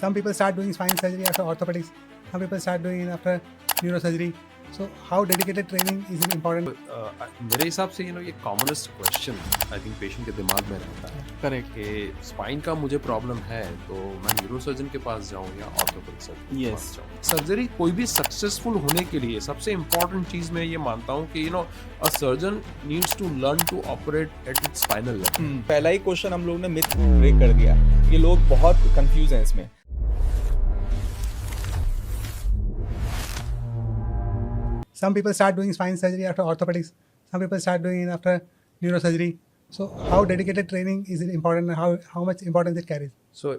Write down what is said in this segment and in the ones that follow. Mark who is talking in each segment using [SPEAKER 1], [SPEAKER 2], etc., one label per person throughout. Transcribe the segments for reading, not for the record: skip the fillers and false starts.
[SPEAKER 1] Some people start doing spine surgery after orthopedics. Some people start doing it after neurosurgery. So how dedicated training is important?
[SPEAKER 2] मेरे हिसाब से ये commonest question I think patient के दिमाग में रहता है
[SPEAKER 3] करेक्ट
[SPEAKER 2] कि स्पाइन का मुझे प्रॉब्लम है तो मैं न्यूरोसर्जन के पास जाऊं या ऑर्थोपेडिक सर्जन के पास जाऊं। सर्जरी कोई भी सक्सेसफुल होने के लिए सबसे इम्पोर्टेंट चीज मैं ये मानता हूं कि a surgeon needs to learn to operate at its spinal level.
[SPEAKER 3] पहला ही क्वेश्चन हम लोग ने मिथ ब्रेक कर दिया। ये लोग बहुत कंफ्यूज हैं इसमें।
[SPEAKER 1] Some people start doing spine surgery after orthopedics. Some people start doing it after neurosurgery. So how dedicated training is it important and how much importance it carries?
[SPEAKER 2] सो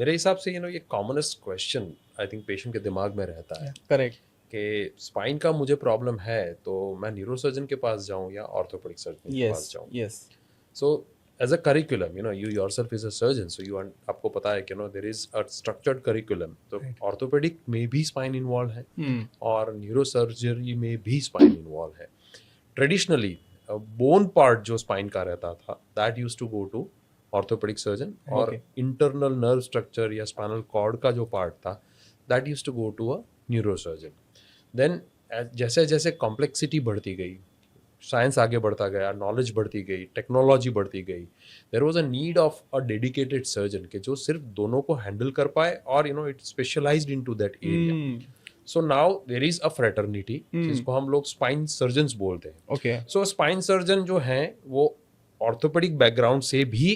[SPEAKER 2] मेरे हिसाब से ये commonest question I think patient के दिमाग में रहता है
[SPEAKER 3] correct
[SPEAKER 2] कि स्पाइन का मुझे प्रॉब्लम है तो मैं न्यूरोसर्जन के पास जाऊं या ऑर्थोपेडिक सर्जन के पास
[SPEAKER 3] यस
[SPEAKER 2] जाऊं।
[SPEAKER 3] Yes
[SPEAKER 2] so as a curriculum you yourself is a surgeon so आपको पता है कि there is a structured curriculum. तो ऑर्थोपेडिक में भी स्पाइन इन्वॉल्व है और न्यूरोसर्जरी में भी स्पाइन इन्वॉल्व है। ट्रेडिशनली बोन पार्ट जो स्पाइन का रहता था that used to go to orthopaedic surgeon और इंटरनल नर्व स्ट्रक्चर या स्पाइनल कॉर्ड का जो पार्ट था that used to go to a neurosurgeon. Then जैसे जैसे कॉम्प्लेक्सिटी बढ़ती गई, साइंस आगे बढ़ता गया, नॉलेज बढ़ती गई, टेक्नोलॉजी बढ़ती गई, there was a need of a dedicated surgeon के जो सिर्फ दोनों को हैंडल कर पाए और it specialized into that area. So now there is a fraternity जिसको हम लोग स्पाइन सर्जन्स बोलते हैं।
[SPEAKER 3] ओके
[SPEAKER 2] सो स्पाइन सर्जन जो हैं वो ऑर्थोपेडिक बैकग्राउंड से भी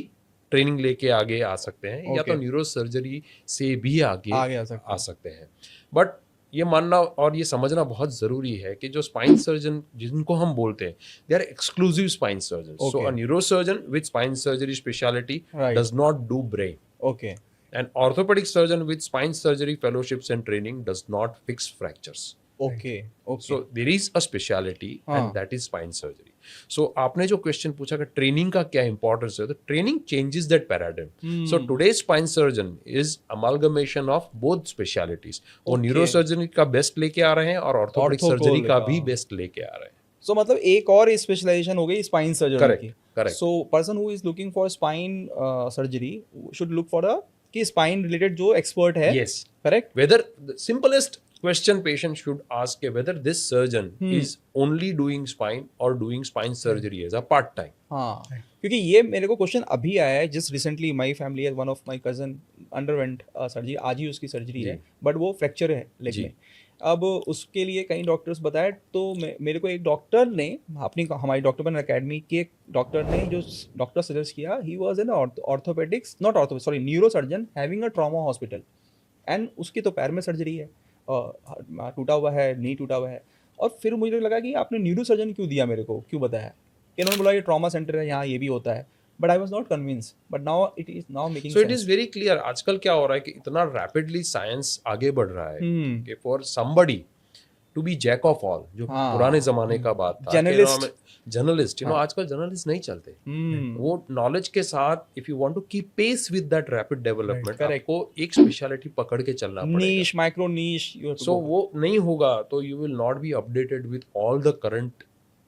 [SPEAKER 2] ट्रेनिंग लेके आगे आ सकते हैं या तो न्यूरो सर्जरी से भी आगे आ सकते हैं। बट ये मानना और ये समझना बहुत जरूरी है कि जो स्पाइन सर्जन जिनको हम बोलते हैं they are exclusive spine surgeon. So a neuro surgeon with spine surgery speciality does not do brain.
[SPEAKER 3] Okay
[SPEAKER 2] An orthopedic surgeon with spine surgery fellowships and training does not fix fractures.
[SPEAKER 3] Okay okay
[SPEAKER 2] So there is a speciality and that is spine surgery. So आपने जो question पूछा कि training का क्या importance है, तो training changes that paradigm. So today spine surgeon is amalgamation of both specialities. वो neuro surgery का बेस्ट लेके आ रहे हैं और ऑर्थोपेडिक सर्जरी का भी बेस्ट लेके आ रहे हैं।
[SPEAKER 3] सो मतलब एक और स्पेशलाइजेशन हो गई स्पाइन सर्जरी की।
[SPEAKER 2] Correct.
[SPEAKER 3] So person who is looking for spine surgery should look for कि स्पाइन रिलेटेड जो एक्सपर्ट है।
[SPEAKER 2] Yes.
[SPEAKER 3] Correct.
[SPEAKER 2] Whether the simplest question patient should ask is whether this surgeon is only doing spine or doing spine surgery as a part time.
[SPEAKER 3] हाँ क्योंकि ये मेरे को question अभी आया है। Just recently my family one of my cousin underwent surgery, आज ही उसकी सर्जरी है बट वो फ्रैक्चर है लेग में। अब उसके लिए कई डॉक्टर्स बताए तो मेरे को एक डॉक्टर ने अपनी हमारी डॉक्टर बन अकेडमी के एक डॉक्टर ने जो डॉक्टर सजेस्ट किया, he was an orthopaedics not orthopaedics sorry neuro surgeon having a trauma hospital and उसकी तो पैर में सर्जरी है, टूटा हुआ है, नी टूटा हुआ है। और फिर मुझे लगा कि आपने न्यूरो सर्जन क्यों दिया, मेरे को क्यों बताया कि उन्होंने बोला ये ट्रॉमा सेंटर है, यहाँ ये भी होता है। But I was not convinced but now it is now making
[SPEAKER 2] so it is very clear. आजकल क्या हो रहा है कि इतना रैपिडली साइंस आगे बढ़ रहा है कि for somebody to be jack of all, जो पुराने जमाने का बात था जर्नलिस्ट आजकल जर्नलिस्ट नहीं चलते। वो नॉलेज के साथ if you want to keep pace with that rapid development आपको एक स्पेशलिटी पकड़ के चलना पड़ेगा।
[SPEAKER 3] नीश माइक्रो नीश
[SPEAKER 2] सो वो नहीं होगा तो you will not be updated with all the current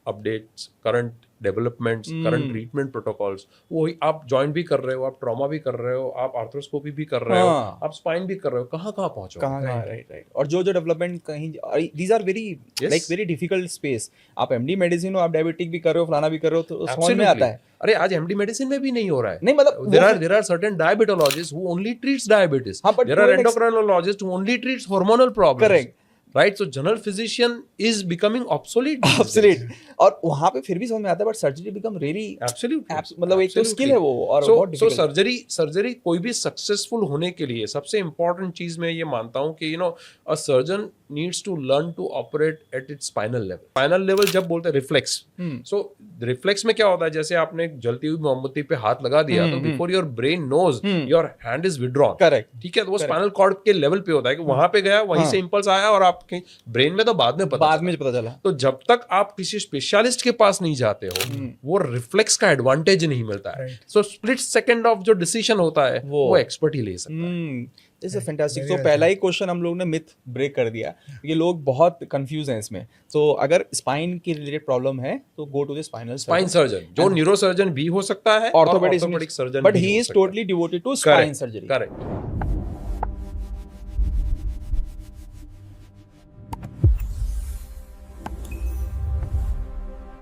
[SPEAKER 2] updates, current developments, current treatment protocols. वो आप जॉइंट भी कर रहे हो, आप ट्रॉमा भी कर रहे हो, आप आर्थ्रोस्कोपी भी कर रहे हो, आप स्पाइन भी कर रहे हो, कहाँ पहुंचो,
[SPEAKER 3] राइट। और जो डेवलपमेंट कहीं these are very like very difficult space. आप एमडी मेडिसिन हो, आप डायबिटिक भी कर रहे हो, फलाना भी कर रहे हो, तो समझ में आता है।
[SPEAKER 2] अरे आज एमडी मेडिसिन में भी नहीं हो रहा है।
[SPEAKER 3] नहीं मतलब
[SPEAKER 2] there are certain diabetologists who only treats diabetes. There are endocrinologists who only treats hormonal problems.
[SPEAKER 3] Correct.
[SPEAKER 2] Right, so general physician is becoming obsolete.
[SPEAKER 3] और वहाँ पे फिर भी समझ में आता है बट सर्जरी बिकम रियली मतलब एक तो स्किल है वो। और
[SPEAKER 2] सो सर्जरी कोई भी सक्सेसफुल होने के लिए सबसे इम्पोर्टेंट चीज मैं ये मानता हूँ कि a surgeon needs to learn to operate at its spinal level. Spinal level जब बोलते हैं रिफ्लेक्स, सो रिफ्लेक्स में क्या होता है, जैसे आपने जलती हुई मोमबत्ती पे हाथ लगा दिया तो before your brain knows your hand is withdrawn.
[SPEAKER 3] Correct,
[SPEAKER 2] ठीक है, तो वो स्पाइनल कॉर्ड के लेवल पे होता है कि वहां पे गया, वहीं से इंपल्स आया और आपके ब्रेन में तो बाद में पता चला। तो जब तक आप किसी स्पेशलिस्ट के पास नहीं जाते हो वो रिफ्लेक्स का एडवांटेज नहीं मिलता है। सो स्प्लिट सेकंड ऑफ जो डिसीजन होता है वो एक्सपर्ट ही ले सकता है।
[SPEAKER 3] It's fantastic. तो पहला ही क्वेश्चन हम लोग ने मिथ ब्रेक कर दिया। ये लोग बहुत कंफ्यूज हैं इसमें। तो अगर स्पाइन की रिलेटेड प्रॉब्लम है तो go to the spine
[SPEAKER 2] surgeon, जो न्यूरो सर्जन भी हो सकता है,
[SPEAKER 3] orthopedic surgeon, but he is totally devoted to spine surgery.
[SPEAKER 2] Correct.